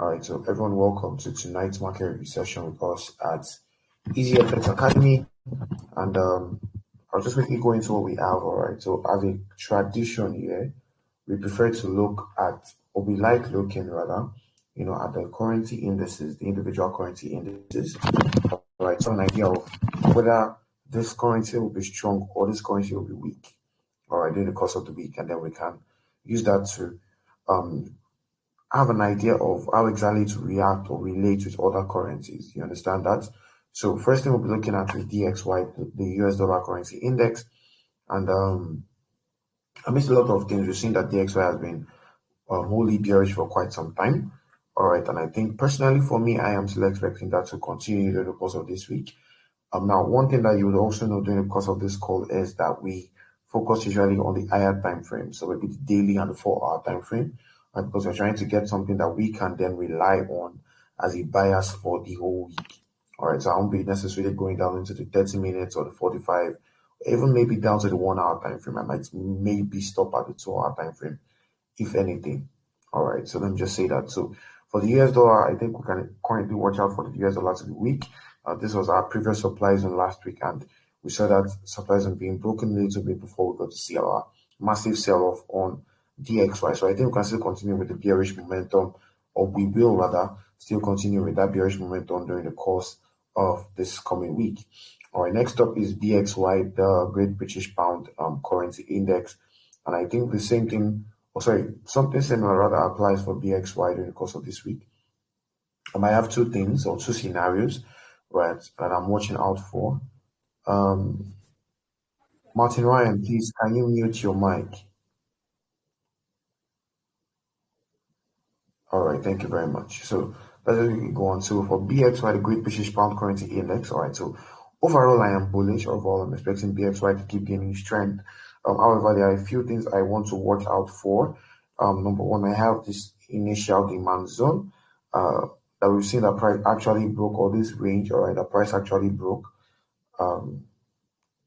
All right, so everyone, welcome to tonight's market review session with us at EasyFX Academy. And I'll just quickly go into what we have. All right, so as a tradition here, we prefer to look at, or we like looking rather, at the currency indices, the individual currency indices. All right, so an idea of whether this currency will be strong or this currency will be weak. All right, during the course of the week, and then we can use that to have an idea of how exactly to react or relate with other currencies. You understand that? So first thing we'll be looking at is DXY, the US dollar currency index. And amidst a lot of things, we've seen that DXY has been wholly bearish for quite some time. All right, and I think personally for me, I am still expecting that to continue during the course of this week. Now, one thing that you would also know during the course of this call is that we focus usually on the higher time frame, so maybe the daily and the 4-hour time frame. Because we're trying to get something that we can then rely on as a bias for the whole week. All right, so I won't be necessarily going down into the 30 minutes or the 45, or even maybe down to the 1-hour time frame. I might maybe stop at the 2-hour time frame, if anything. All right, so let me just say that. So for the US dollar, I think we can currently watch out for the US dollar to the week. This was our previous supply zone last week, and we saw that supply zone being broken a little bit before we got to see our massive sell-off on DXY. So I think we can still continue with the bearish momentum, or we will rather still continue with that bearish momentum during the course of this coming week. All right, next up is BXY, the Great British Pound currency index. And I think the same thing, something similar rather applies for BXY during the course of this week. I might have two things or two scenarios, right, that I'm watching out for. Martin Ryan, please, can you mute your mic? All right, thank you very much. So let's go on. So for BXY, the Great British Pound Currency Index. All right, so overall, I am bullish. Overall, I'm expecting BXY to keep gaining strength. However, there are a few things I want to watch out for. Number one, I have this initial demand zone that we've seen the price actually broke, or this range. All right, the price actually broke.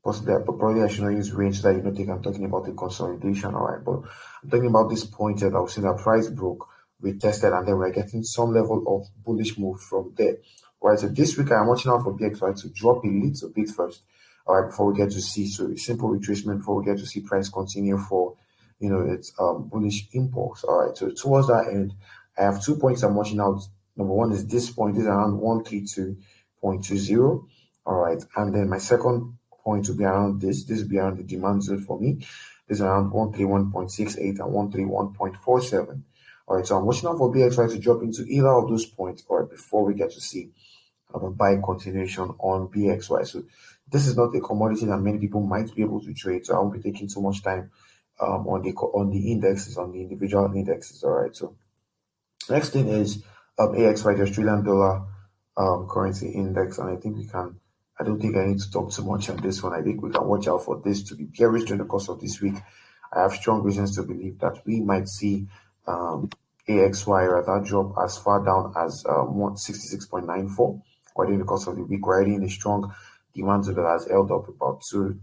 Probably I should not use range so that you don't think I'm talking about the consolidation. All right, but I'm talking about this point that I've seen the price broke, retested, and then we're getting some level of bullish move from there. All right, so this week I'm watching out for BXY to drop a little bit first. All right, before we get to see, so a simple retracement before we get to see price continue for, its bullish impulse. All right, so towards that end, I have 2 points I'm watching out. Number one is this point, this is around 132.20. All right, and then my second point will be around this will be around the demand zone for me. This is around 131.68 and 131.47. All right, so I'm watching out for BXY to drop into either of those points, or before we get to see a buy continuation on BXY. So this is not a commodity that many people might be able to trade, so I won't be taking too much time on the indexes, on the individual indexes. All right, so next thing is AXY, the Australian dollar currency index, and I don't think I need to talk too much on this one. I think we can watch out for this to be bearish during the course of this week. I have strong reasons to believe that we might see AXY rather drop as far down as 166.94, or during the course of the week. We're already in a strong demand zone that has held up about two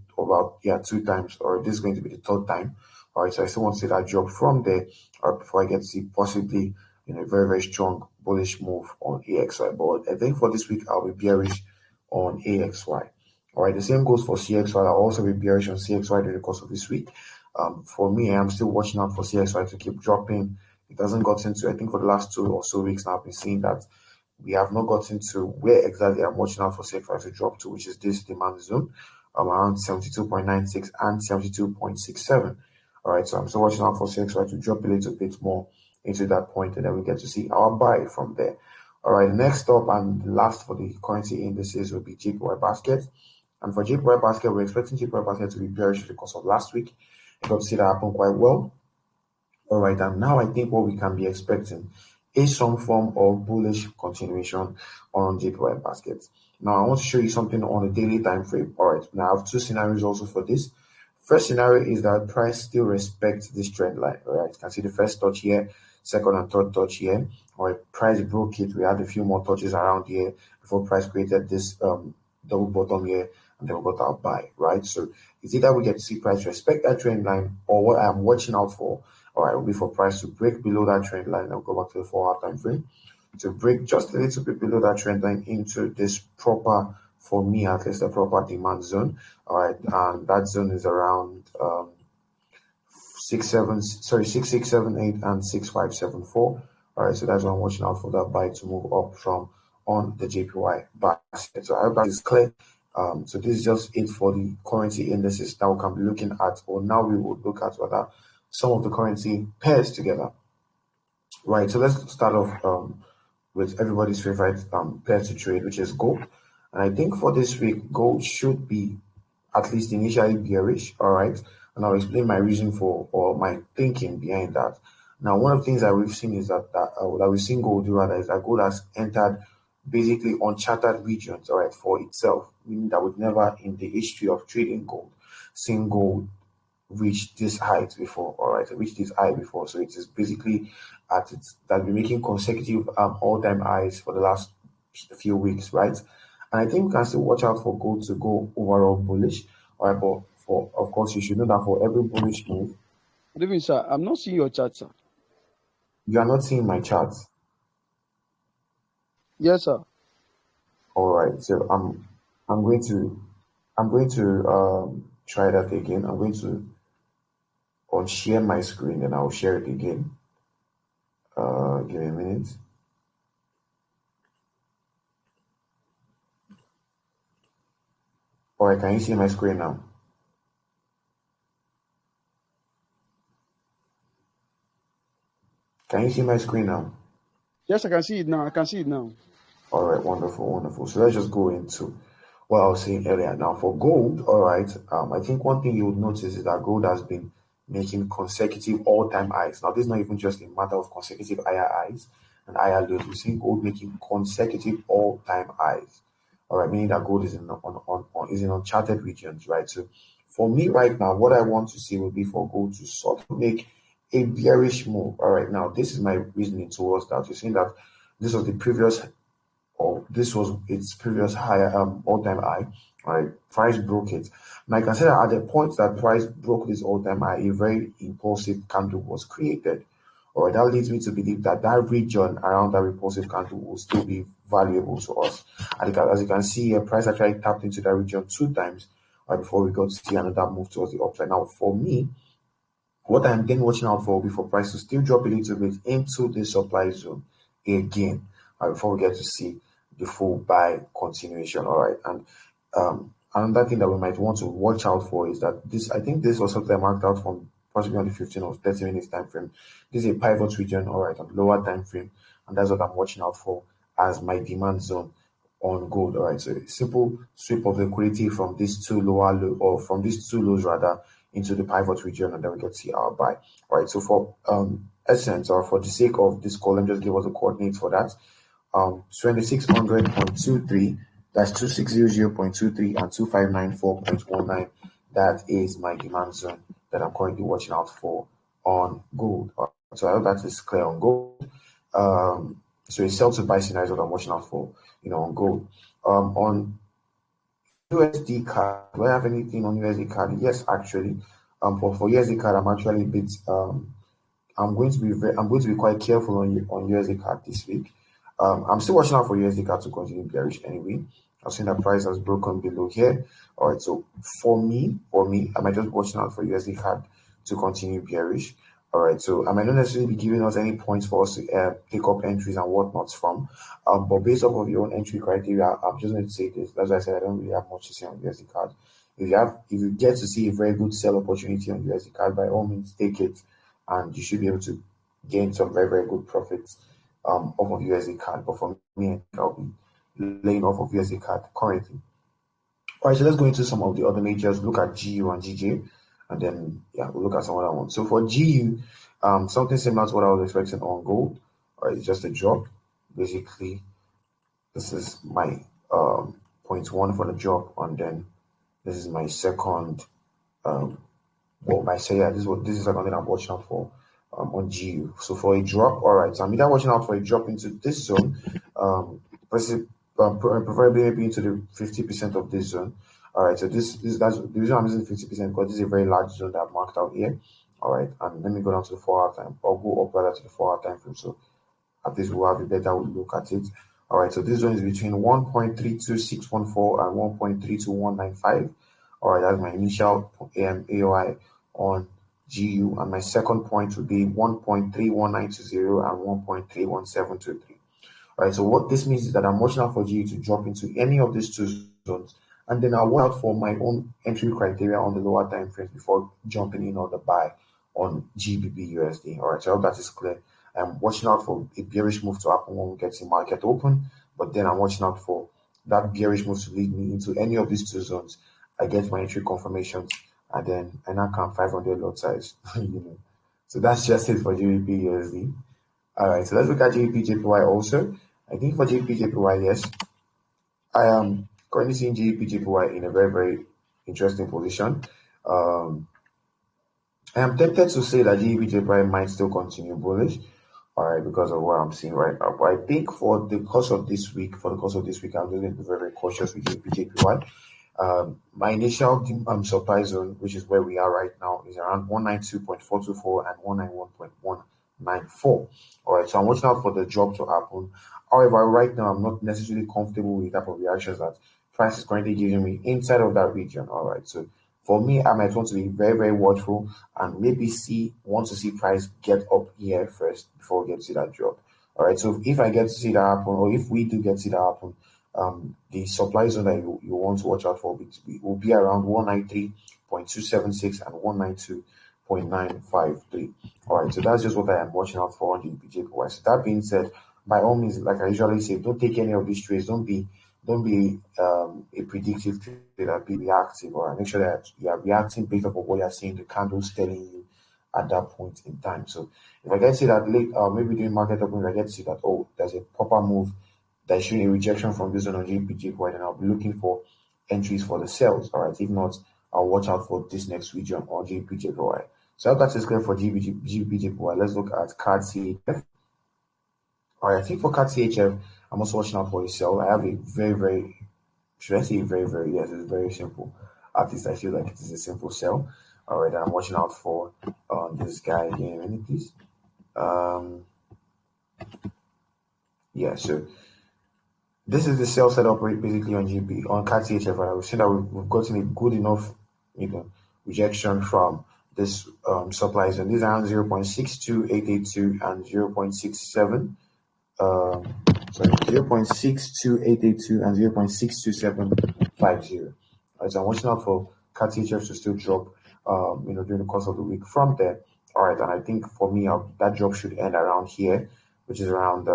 times, or this is going to be the third time. All right, so I still want to see that drop from there, or before I get to see possibly a very, very strong bullish move on AXY. But I think for this week I'll be bearish on AXY. All right, the same goes for CXY. I'll also be bearish on CXY during the course of this week. For me, I'm still watching out for CXY to keep dropping. It hasn't gotten to, I think for the last 2 or so weeks now, I've been seeing that we have not gotten to where exactly I'm watching out for CXY to drop to, which is this demand zone around 72.96 and 72.67. All right, so I'm still watching out for CXY to drop a little bit more into that point, and then we get to see our buy from there. All right, next up and last for the currency indices will be Gbpusd. And for Gbpusd, we're expecting Gbpusd to be bearish because of last week. I got to see that happen quite well. All right, and now I think what we can be expecting is some form of bullish continuation on Gbpusd. Now, I want to show you something on a daily time frame. All right, now I have two scenarios also for this. First scenario is that price still respects this trend line. All right, you can see the first touch here, second and third touch here. All right, price broke it. We had a few more touches around here before price created this double bottom here, and then we got our buy, right? So it's either we get to see price respect that trend line, or what I'm watching out for, all right, will be for price to break below that trend line and go back to the 4-hour time frame. to break just a little bit below that trend line into this proper, for me at least, a proper demand zone. All right, and that zone is around 6678 and 6574. All right, so that's what I'm watching out for, that buy to move up from on the JPY basket. So I hope that is clear. So this is just it for the currency indices that we can be looking at, or now we will look at whether some of the currency pairs together. Right, so let's start off with everybody's favorite pair to trade, which is gold. And I think for this week, gold should be at least initially bearish. All right, and I'll explain my reason for, or my thinking behind that. Now, one of the things that we've seen is that we've seen gold do rather is that gold has entered basically uncharted regions, all right, for itself, meaning that we've never in the history of trading gold seen gold reached this height before. All right, reached this high before. So it is basically at its that we're making consecutive all-time highs for the last few weeks, right? And I think we can still watch out for gold to go overall bullish. All right, but for, of course, you should know that for every bullish move, Good evening, sir. I'm not seeing your chart, sir. you are not seeing my charts. Yes, sir. All right, so I'm going to try that again. I'm going to unshare my screen and I'll share it again. Give me a minute. All right, can you see my screen now? Can you see my screen now? Yes, I can see it now. I can see it now. All right, wonderful, wonderful. So let's just go into what I was saying earlier. Now, for gold, all right, I think one thing you would notice is that gold has been making consecutive all-time highs. Now, this is not even just a matter of consecutive higher highs and higher lows. We're seeing gold making consecutive all-time highs. All right, meaning that gold is in uncharted regions, right? So, for me right now, what I want to see would be for gold to sort of make a bearish move. All right, now this is my reasoning towards that. You're seeing that this was the previous, or this was its previous higher all-time high. All right, price broke it. Now I can say that at the point that price broke this all-time high, a very impulsive candle was created. All right, that leads me to believe that that region around that repulsive candle will still be valuable to us. And as you can see here, price actually tapped into that region 2 times before we got to see another move towards the upside. Now, for me, what I'm then watching out for before price to still drop a little bit into the supply zone again, before we get to see the full buy continuation. All right, and another thing that we might want to watch out for is that this, I think this was something I marked out from possibly on the 15 or 30 minutes time frame. This is a pivot region, all right, on lower time frame, and that's what I'm watching out for as my demand zone on gold. All right, so a simple sweep of liquidity from these two lower low, or from these two lows rather, into the pivot region, and then we get to see our buy. All right, so for essence, or for the sake of this call, let me just give us the coordinates for that. 2600.23, that's 2600.23, and 2594.19. That is my demand zone that I'm currently watching out for on gold. So I hope that is clear on gold. So a sell to buy scenario is what I'm watching out for, on gold. On USD card, do I have anything on USD card? Yes, actually. For USD card, I'm actually a bit I'm going to be quite careful on USD card this week. I'm still watching out for USD card to continue bearish anyway. I've seen that price has broken below here. All right, so for me, I might just watching out for USD card to continue bearish. All right, so I might not necessarily be giving us any points for us to pick up entries and whatnots from. But based off of your own entry criteria, I'm just going to say this. That's why I said I don't really have much to say on USD card. If you get to see a very good sell opportunity on USD card, by all means take it, and you should be able to gain some very, very good profits off of USD card. But for me, I'll be laying off of USD card currently. All right, so let's go into some of the other majors. Look at GU and GJ, and then we'll look at some other ones. So for GU, something similar to what I was expecting on gold. All right, it's just a drop. Basically, this is my 0.1 for the drop, and then this is my second. This is something I'm watching out for on GU. So for a drop, all right. So I'm either watching out for a drop into this zone, preferably maybe into the 50% of this zone. All right. So that's the reason I'm using 50% because this is a very large zone that I've marked out here. All right. And let me go down to the 4-hour time. I'll go up rather to the 4-hour time frame. So at least we'll have a better look at it. All right, so this zone is between 1.32614 and 1.32195. All right, that's my initial AOI on GU, and my second point would be 1.31920 and 1.31723. All right, so what this means is that I'm watching out for GU to drop into any of these two zones, and then I'll watch out for my own entry criteria on the lower time frames before jumping in on the buy on GBPUSD. All right, so I hope that is clear. I'm watching out for a bearish move to happen when we get the market open, but then I'm watching out for that bearish move to lead me into any of these two zones. I get my entry confirmations, and then I now count 500 lot size. So that's just it for GBPUSD. All right, so let's look at GBPJPY also. I think for GBPJPY, yes, I am currently seeing GBPJPY in a very, very interesting position. I am tempted to say that GBPJPY might still continue bullish, all right, because of what I'm seeing right now. But I think for the course of this week, I'm just going to be very, very cautious with GBPJPY. My initial supply zone, which is where we are right now, is around 192.424 and 191.194. All right, so I'm watching out for the drop to happen. However, right now I'm not necessarily comfortable with the type of reactions that price is currently giving me inside of that region. All right, so for me, I might want to be very, very watchful and maybe want to see price get up here first before we get to see that drop. All right, so if I get to see that happen, or if we do get to see that happen, the supply zone that you want to watch out for will be around 193.276 and 192.953. All right, so that's just what I am watching out for on the GBPJPY. So that being said, by all means, like I usually say, don't take any of these trades. Don't be a predictive trader. Be reactive, or make sure that you are reacting based off of what you are seeing the candles telling you at that point in time. So if I get to see that late, maybe during market opening, I get to see that there's a proper move that's showing a rejection from this one on GBPJPY, then I'll be looking for entries for the sales. All right, if not, I'll watch out for this next region on GBPJPY. So I hope that is clear for GBPJPY. Let's look at CAD CHF. All right, I think for CAD CHF, I'm also watching out for a sell. I have a very, very, should I say very, very, yes, it's very simple. At least I feel like it is a simple sell. All right, I'm watching out for this guy again. Please. Yeah, so this is the sell setup basically on CAD CHF. We've seen that we've gotten a good enough, rejection from this supply zone. These are 0.62882 and 0.67. 0.62882 and 0.62750. Right, so I'm watching out for CAD CHF to still drop, during the course of the week from there. All right, and I think for me, that drop should end around here, which is around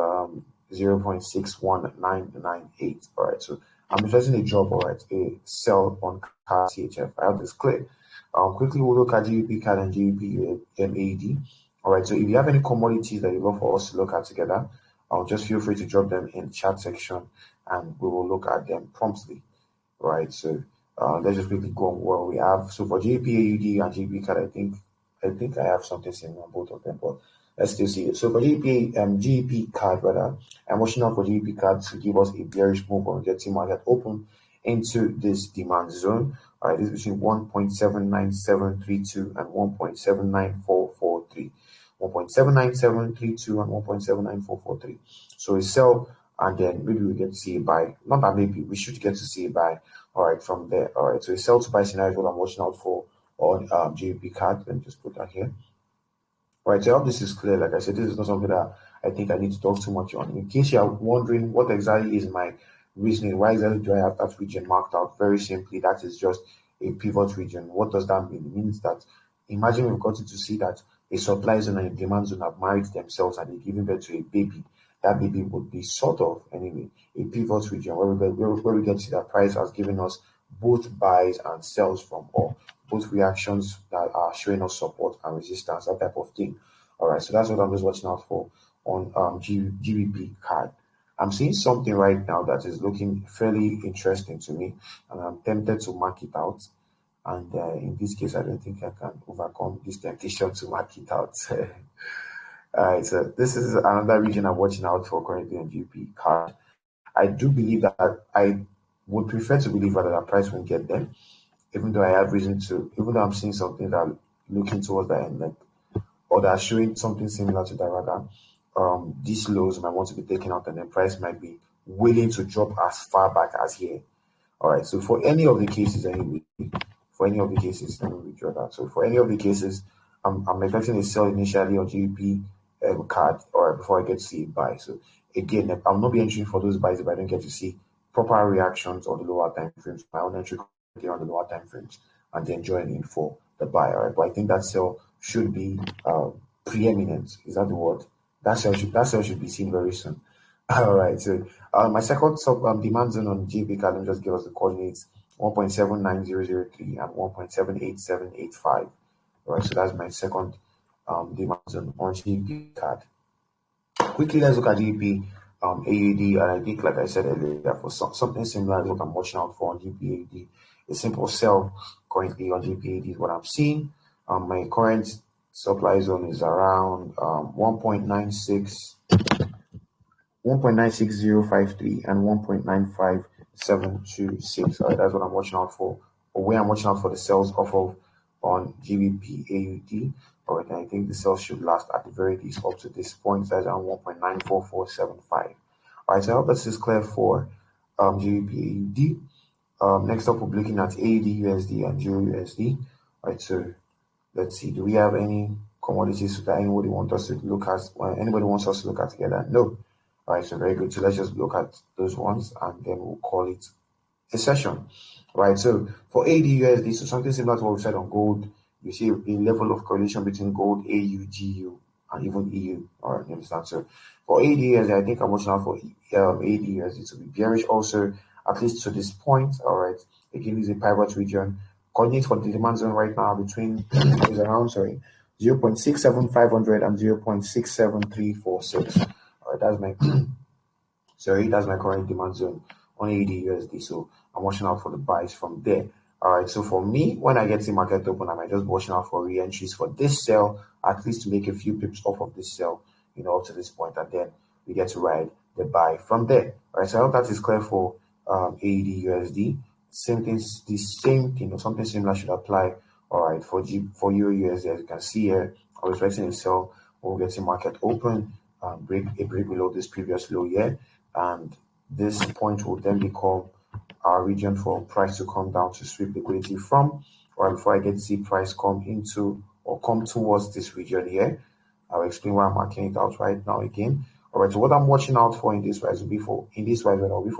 0.61998. All right, so I'm interested in a drop. All right, a sell on CAD CHF. I have this clear. Quickly, we'll look at GBPCAD and GBPNZD. All right, so if you have any commodities that you love for us to look at together, just feel free to drop them in the chat section, and we will look at them promptly. All right, so let's just quickly go on what we have. So for GBPAUD and GBPCAD, I think I have something similar on both of them, but let's still see it. So for GBPCAD, rather, I'm watching out for GBPCAD to give us a bearish move on getting market open into this demand zone. All right, this is between 1.79732 and 1.79443. 1.79732 and 1.79443. So a sell, and then maybe we get to see a buy. Not that maybe, we should get to see a buy. All right, from there. All right, so a sell to buy scenario is what I'm watching out for on GBPCAD. Let me just put that here. All right, so I hope this is clear. Like I said, this is not something that I think I need to talk too much on. In case you are wondering what exactly is my reasoning, why exactly do I have that region marked out? Very simply, that is just a pivot region. What does that mean? It means that, imagine we've gotten to see that a supply zone and a demand zone have married themselves and they're giving birth to a baby. That baby would be sort of, anyway, a pivot region where we get to see that price has given us both buys and sells from all, both reactions that are showing us support and resistance, that type of thing. All right, so that's what I'm just watching out for on GBPCAD. I'm seeing something right now that is looking fairly interesting to me, and I'm tempted to mark it out. And in this case, I don't think I can overcome this temptation to mark it out. All right, so this is another region I'm watching out for currently on GBPCAD. I do believe that I would prefer to believe that the price won't get there, even though I have reason to, even though I'm seeing something that looking towards the end, or that showing something similar to that rather. these lows might want to be taken out, and then price might be willing to drop as far back as here. All right, so for any of the cases anyway, let me withdraw that. So for any of the cases, I'm expecting a sell initially on GBPCAD, or before I get to see a buy. So again, I'll not be entering for those buys if I don't get to see proper reactions on the lower time frames. My own entry on the lower time frames, and then joining for the buy. All right, but I think that sell should be preeminent. Is that the word? That sell should be seen very soon. All right, so my second demand zone on GBPCAD, let me just give us the coordinates: 1.79003 and 1.78785. All right, so that's my second demand zone on GBPCAD. Quickly, let's look at GBP AUD, and I think, like I said earlier, for something similar to what I'm watching out for on GBPAD, a simple sell currently on GBPAD is what I'm seeing. My current supply zone is around 1.96053 and 1.95726. All right, that's what I'm watching out for, or where I'm watching out for the sells off of on GBPAUD. All right, and I think the sell should last at the very least up to this point. That's around 1.94475. All right, so I hope this is clear for GBPAUD. Next up, we'll be looking at AUD/USD and EUR/USD. All right, so let's see. Do we have any commodities that anybody wants us to look at? Anybody wants us to look at together? No. All right, so very good. So let's just look at those ones, and then we'll call it a session. All right, so for AUD/USD, so something similar to what we said on gold, you see a level of correlation between gold, AU, GU, and even EU. All right, you understand? So for AUD/USD, I think I'm watching out for AUD/USD to be bearish also, at least to this point. All right, again, this is a pivot region. Coordinates for the demand zone right now between is around 0.67500 and 0.67346. All right, that's my that's my current demand zone on AUD/USD. So I'm watching out for the buys from there. All right, so for me, when I get the market open, I might just watching out for re-entries for this sell, at least to make a few pips off of this sell, up to this point, and then we get to ride the buy from there. All right, so I hope that is clear for AUD/USD. Same thing, something similar should apply. All right, for EUR/USD, as you can see here, I was expecting a sell when we get the market open, break below this previous low here, and this point will then become our region for price to come down to sweep liquidity from. Or before I get to see price come into or come towards this region here, I'll explain why I'm marking it out right now again. All right, so what I'm watching out for in this rise will be for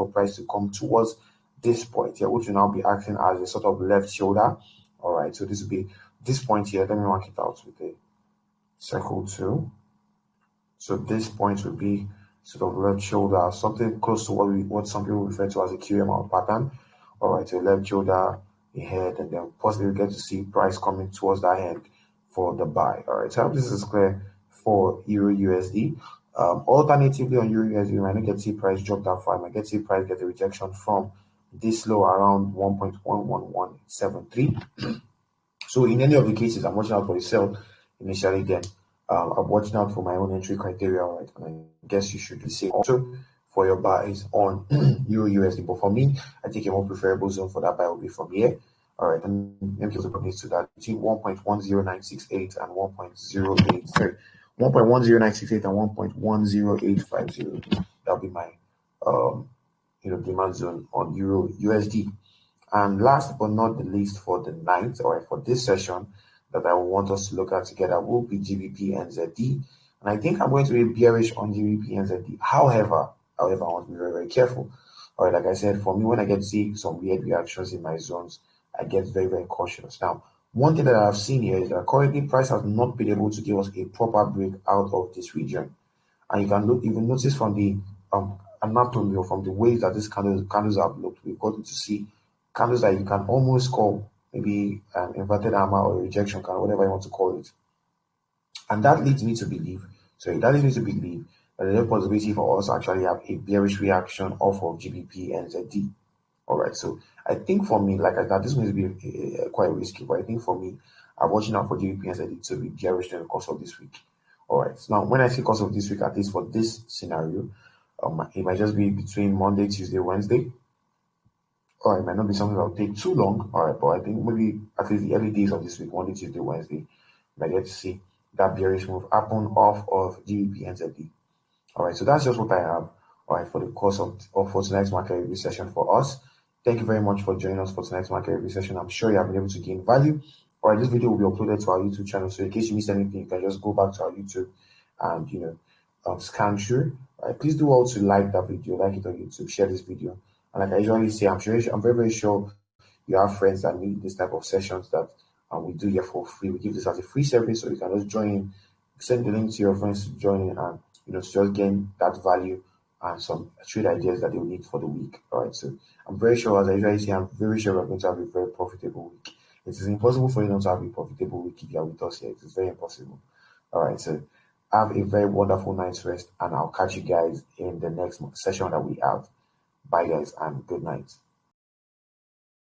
price to come towards this point here, which will now be acting as a sort of left shoulder. All right, so this will be this point here. Let me mark it out with a circle too. So this point will be sort of left shoulder, something close to what some people refer to as a QMR pattern. All right, so left shoulder, a head, and then possibly we get to see price coming towards that head for the buy. All right, so I hope this is clear for EUR/USD. Alternatively, on EUR/USD, we might not get to see price drop that far. I might get to see price get a rejection from this low around 1.11173. So in any of the cases, I'm watching out for a sell initially. Then I'm watching out for my own entry criteria, right? And I guess you should be same also for your buys on EUR/USD. But for me, I think a more preferable zone for that buy will be from here. All right, and let me give the coordinates to that between 1.10968 and 1.10968 and 1.10850. That'll be my demand zone on EUR/USD. And last but not the least for the night, or for this session that I want us to look at together, will be GBPNZD. And I think I'm going to be bearish on GBPNZD. However, I want to be very, very careful. All right, like I said, for me, when I get to see some weird reactions in my zones, I get very, very cautious. Now, one thing that I've seen here is that currently price has not been able to give us a proper break out of this region. And you can notice from the anatomy, or from the way that these candles have looked, we've gotten to see candles that you can almost call maybe an inverted hammer or a rejection candle, whatever you want to call it. And that leads me to believe that there's a possibility for us to actually have a bearish reaction off of GBPNZD. All right, so I think for me, like I thought, this is going to be quite risky, but I think for me, I'm watching out for GBPNZD to be bearish during the course of this week. All right, so now when I say course of this week, at least for this scenario, it might just be between Monday, Tuesday, Wednesday. Or it might not be something that will take too long. All right, but I think maybe at least the early days of this week, Monday, Tuesday, Wednesday, might get to see that bearish move happen off of GBPNZD. All right, so that's just what I have. All right, for the course of for tonight's market review session for us. Thank you very much for joining us for tonight's market review session. I'm sure you have been able to gain value. All right, this video will be uploaded to our YouTube channel, so in case you missed anything, you can just go back to our YouTube and scan through. All right, please do also like that video, like it on YouTube, share this video. And like I usually say, I'm very sure you have friends that need this type of sessions that we do here for free. We give this as a free service, so you can just join in, send the link to your friends to join in, and to just gain that value and some trade ideas that they will need for the week. All right, so I'm very sure, as I usually say, I'm very sure we're going to have a very profitable week. It is impossible for you not to have a profitable week if you are with us here. It is very impossible. All right, so have a very wonderful night's rest, and I'll catch you guys in the next session that we have. Bye, guys, and good night.